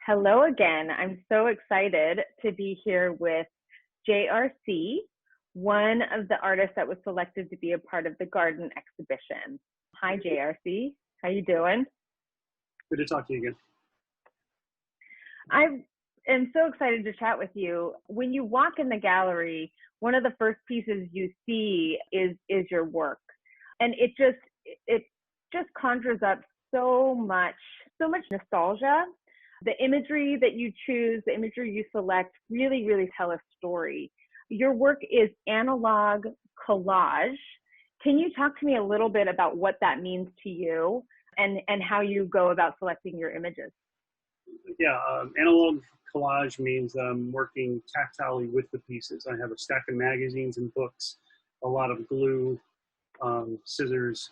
Hello again. I'm so excited to be here with JRC, one of the artists that was selected to be a part of the garden exhibition. Hi, JRC. How you doing? Good to talk to you again. I am so excited to chat with you. When you walk in the gallery, one of the first pieces you see is your work, and it just conjures up so much nostalgia. The imagery that you choose, the imagery you select really, really tell a story. Your work is analog collage. Can you talk to me a little bit about what that means to you and how you go about selecting your images? Yeah, analog collage means I'm working tactilely with the pieces. I have a stack of magazines and books, a lot of glue, scissors,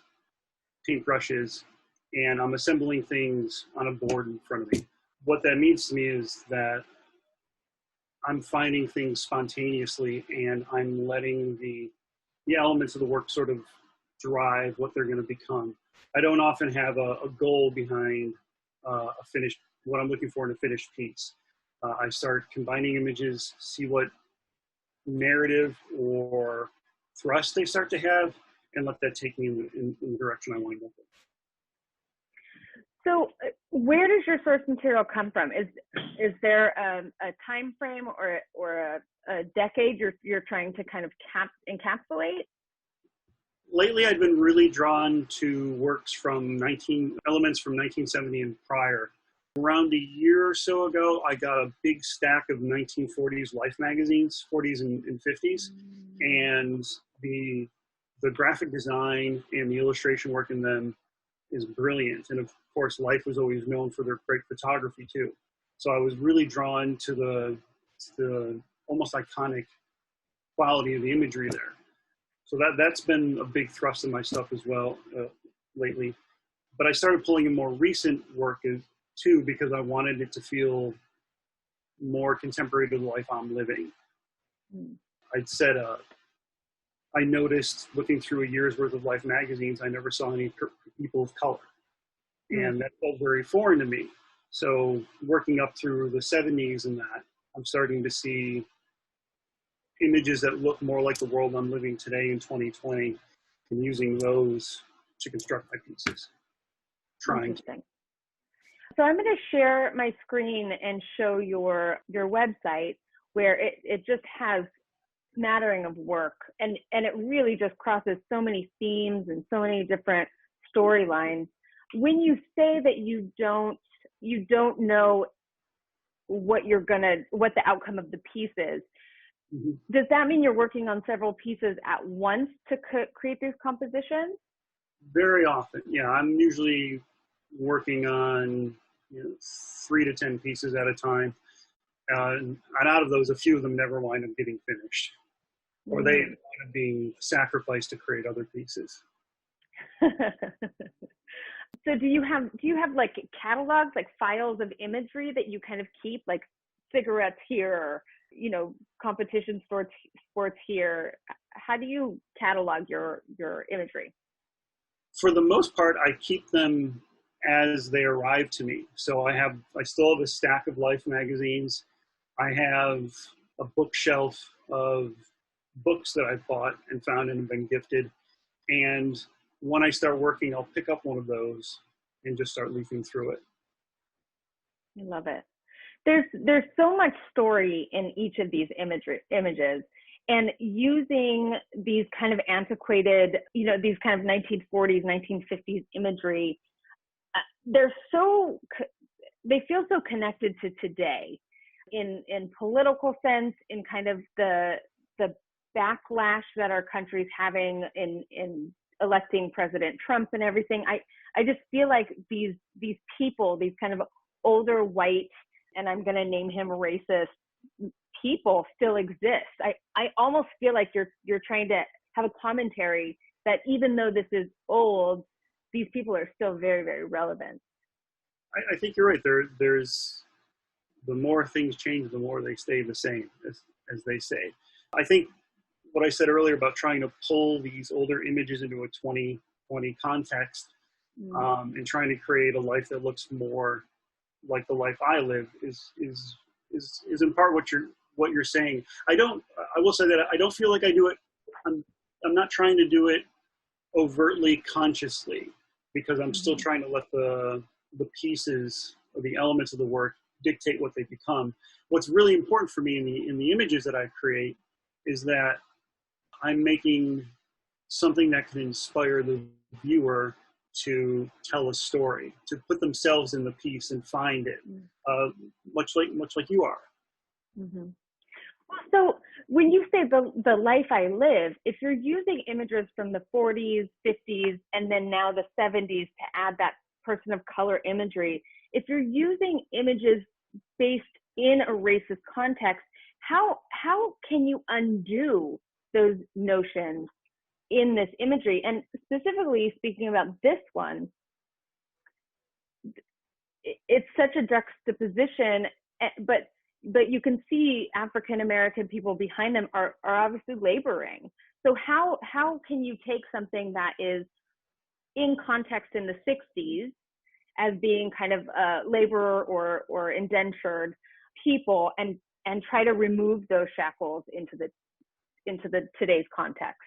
paintbrushes, and I'm assembling things on a board in front of me. What that means to me is that I'm finding things spontaneously and I'm letting the elements of the work sort of drive what they're going to become. I don't often have a goal behind what I'm looking for in a finished piece. I start combining images, see what narrative or thrust they start to have, and let that take me in the direction I want to go. So where does your source material come from? Is there a time frame or a decade you're trying to kind of encapsulate? Lately, I've been really drawn to works from elements from 1970 and prior. Around a year or so ago, I got a big stack of 1940s Life magazines, 40s and 50s, and the graphic design and the illustration work in them is brilliant. And of course, Life was always known for their great photography too. So I was really drawn to the almost iconic quality of the imagery there. So that's been a big thrust in my stuff as well lately. But I started pulling in more recent work too because I wanted it to feel more contemporary to the life I'm living. I'd said I noticed looking through a year's worth of Life magazines, I never saw any people of color. And that felt very foreign to me. So working up through the 70s and that, I'm starting to see images that look more like the world I'm living today in 2020 and using those to construct my pieces. Interesting. So I'm going to share my screen and show your website where it just has smattering of work and it really just crosses so many themes and so many different storylines. When you say that you don't know what the outcome of the piece is, does that mean you're working on several pieces at once to create these compositions? Very often, yeah. I'm usually working on 3 to 10 pieces at a time. And out of those, a few of them never wind up getting finished. Or they end up being sacrificed to create other pieces. So do you have like catalogs, like files of imagery that you kind of keep, like cigarettes here, competition sports here? How do you catalog your imagery? For the most part, I keep them as they arrive to me. So I still have a stack of Life magazines. I have a bookshelf of books that I've bought and found and have been gifted. And when I start working, I'll pick up one of those and just start leafing through it. I love it. There's so much story in each of these images, and using these kind of antiquated, these kind of 1940s, 1950s imagery, they feel so connected to today in political sense, in kind of the backlash that our country's having in electing President Trump and everything. I just feel like these people, these kind of older white, and I'm going to name him racist people, still exist. I almost feel like you're trying to have a commentary that even though this is old, these people are still very, very relevant. I think you're right. There's the more things change, the more they stay the same, as they say. I think what I said earlier about trying to pull these older images into a 2020 context and trying to create a life that looks more like the life I live is in part what you're saying. I will say that I don't feel like I do it. I'm not trying to do it overtly consciously, because I'm still trying to let the pieces or the elements of the work dictate what they become. What's really important for me in the images that I create is that I'm making something that can inspire the viewer to tell a story, to put themselves in the piece and find it, much like you are. Mm-hmm. So when you say the life I live, if you're using images from the 40s, 50s, and then now the 70s to add that person of color imagery, if you're using images based in a racist context, how can you undo those notions in this imagery? And specifically speaking about this one, it's such a juxtaposition, but you can see African American people behind them are obviously laboring. So how can you take something that is in context in the 60s as being kind of laborer or indentured people and try to remove those shackles into the today's context?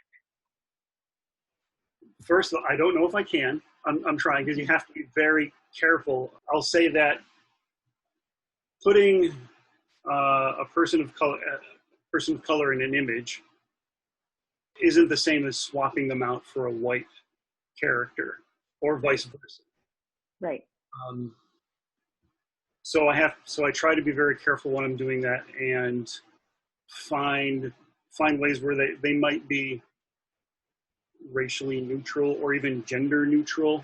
First of all, I don't know if I can. I'm trying, because you have to be very careful. I'll say that putting a person of color in an image isn't the same as swapping them out for a white character, or vice versa. Right. So I try to be very careful when I'm doing that, and find ways where they might be racially neutral or even gender neutral.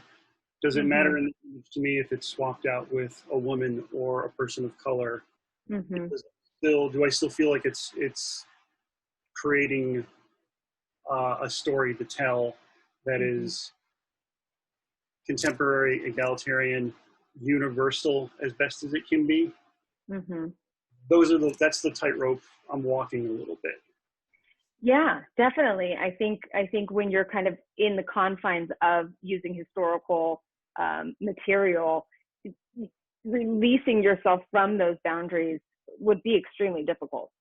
Doesn't matter to me if it's swapped out with a woman or a person of color. Do I still feel like it's creating a story to tell that is contemporary, egalitarian, universal as best as it can be? That's the tightrope I'm walking a little bit. Yeah, definitely. I think when you're kind of in the confines of using historical material, releasing yourself from those boundaries would be extremely difficult.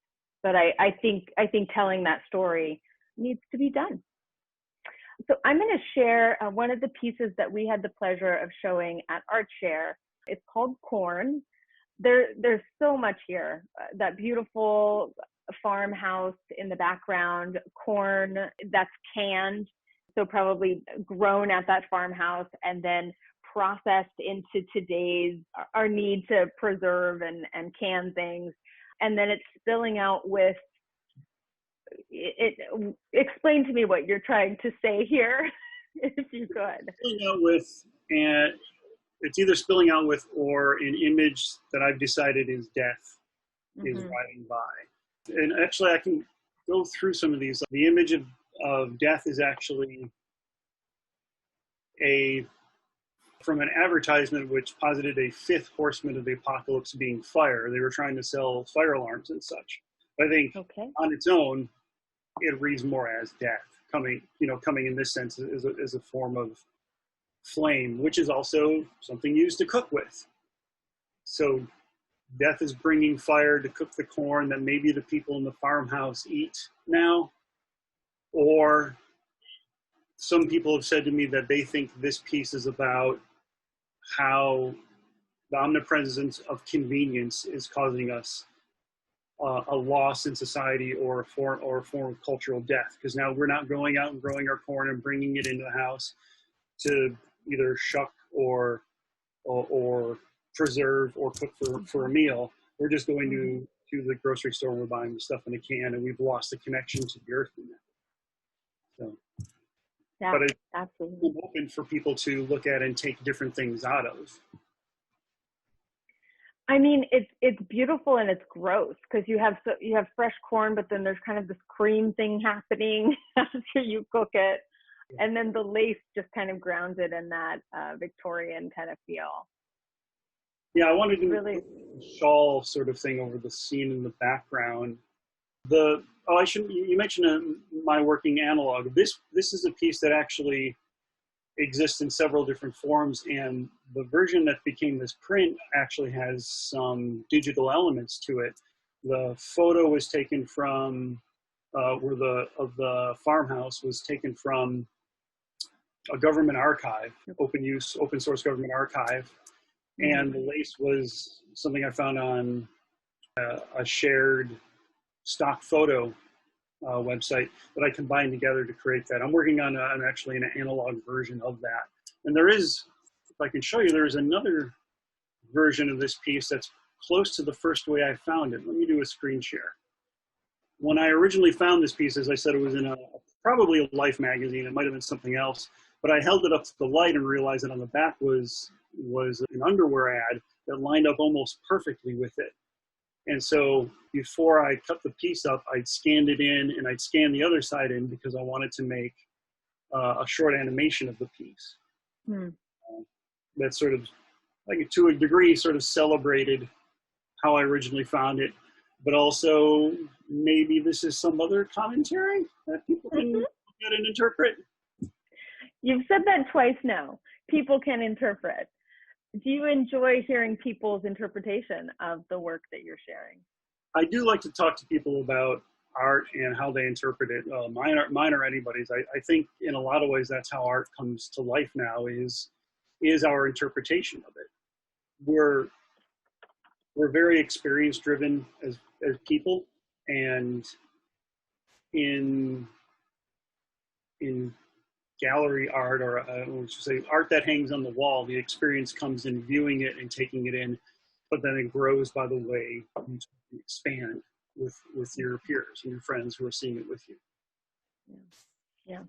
But I think telling that story needs to be done. So I'm going to share one of the pieces that we had the pleasure of showing at Art Share. It's called Corn. There's so much here. That beautiful farmhouse in the background, corn that's canned, so probably grown at that farmhouse and then processed into today's, our need to preserve and can things. And then it's spilling out with, explain to me what you're trying to say here, if you could. Spilling out with, and it's either spilling out with or an image that I've decided is death is riding by. And actually I can go through some of these. The image of death is actually from an advertisement which posited a fifth horseman of the apocalypse being fire. They were trying to sell fire alarms and such. But I think on its own, it reads more as death, coming in this sense as a form of flame, which is also something used to cook with. So death is bringing fire to cook the corn that maybe the people in the farmhouse eat now. Or some people have said to me that they think this piece is about how the omnipresence of convenience is causing us a loss in society or a form of cultural death. Because now we're not going out and growing our corn and bringing it into the house to either shuck or preserve or cook for a meal. We're just going to the grocery store and we're buying the stuff in a can, and we've lost the connection to the earth in that. So, yeah, but it's absolutely open for people to look at and take different things out of. I mean, it's beautiful and it's gross because you have fresh corn, but then there's kind of this cream thing happening after you cook it, and then the lace just kind of grounds it in that Victorian kind of feel. Yeah, I wanted to really a shawl sort of thing over the scene in the background. You mentioned my working analog. This is a piece that actually exists in several different forms, and the version that became this print actually has some digital elements to it. The photo was taken from where the farmhouse was taken from a government archive, open source government archive, and the lace was something I found on a shared stock photo website that I combined together to create that. I'm working on actually an analog version of that. And there is, if I can show you, there is another version of this piece that's close to the first way I found it. Let me do a screen share. When I originally found this piece, as I said, it was in probably a Life magazine. It might have been something else, but I held it up to the light and realized that on the back was an underwear ad that lined up almost perfectly with it. And so before I cut the piece up, I'd scanned it in and I'd scanned the other side in because I wanted to make a short animation of the piece. That sort of, like to a degree, sort of celebrated how I originally found it, but also maybe this is some other commentary that people can look at and interpret. You've said that twice now. People can interpret. Do you enjoy hearing people's interpretation of the work that you're sharing? I do like to talk to people about art and how they interpret it. Mine or anybody's. I think in a lot of ways that's how art comes to life now, is our interpretation of it. We're very experience driven as people, and in gallery art, or art that hangs on the wall, the experience comes in viewing it and taking it in, but then it grows by the way you expand with your peers and your friends who are seeing it with you. Yeah.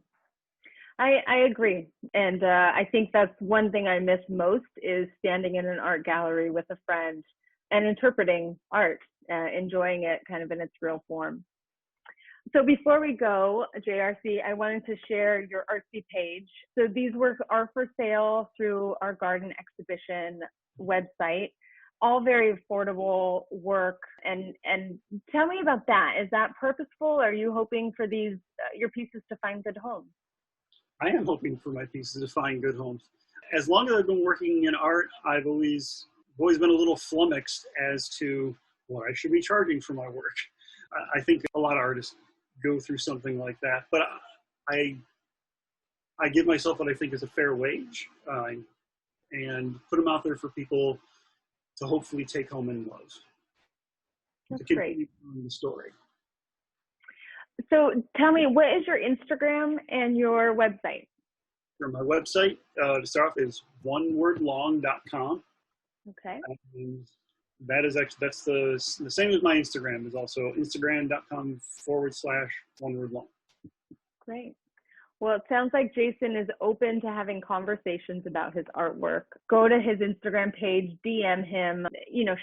I agree. And I think that's one thing I miss most, is standing in an art gallery with a friend and interpreting art, enjoying it kind of in its real form. So before we go, JRC, I wanted to share your Artsy page. So these works are for sale through our garden exhibition website, all very affordable work. And tell me about that. Is that purposeful? Are you hoping for these, your pieces to find good homes? I am hoping for my pieces to find good homes. As long as I've been working in art, I've always been a little flummoxed as to what I should be charging for my work. I think a lot of artists go through something like that, but I give myself what I think is a fair wage, and put them out there for people to hopefully take home and love. That's to great. Continue the story. So tell me, what is your Instagram and your website? For my website, to start off, is onewordlong.com. Okay. And that is actually, that's the same as my Instagram, is also instagram.com/onewordlong. Great. Well, it sounds like Jason is open to having conversations about his artwork. Go to his Instagram page, DM him,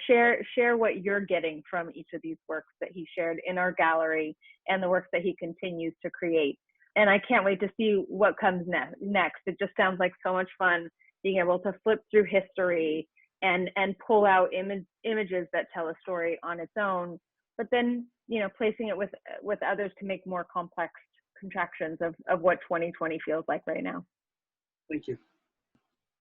share what you're getting from each of these works that he shared in our gallery and the works that he continues to create. And I can't wait to see what comes next. It just sounds like so much fun being able to flip through history and pull out images that tell a story on its own, but then, placing it with others to make more complex contractions of what 2020 feels like right now. Thank you.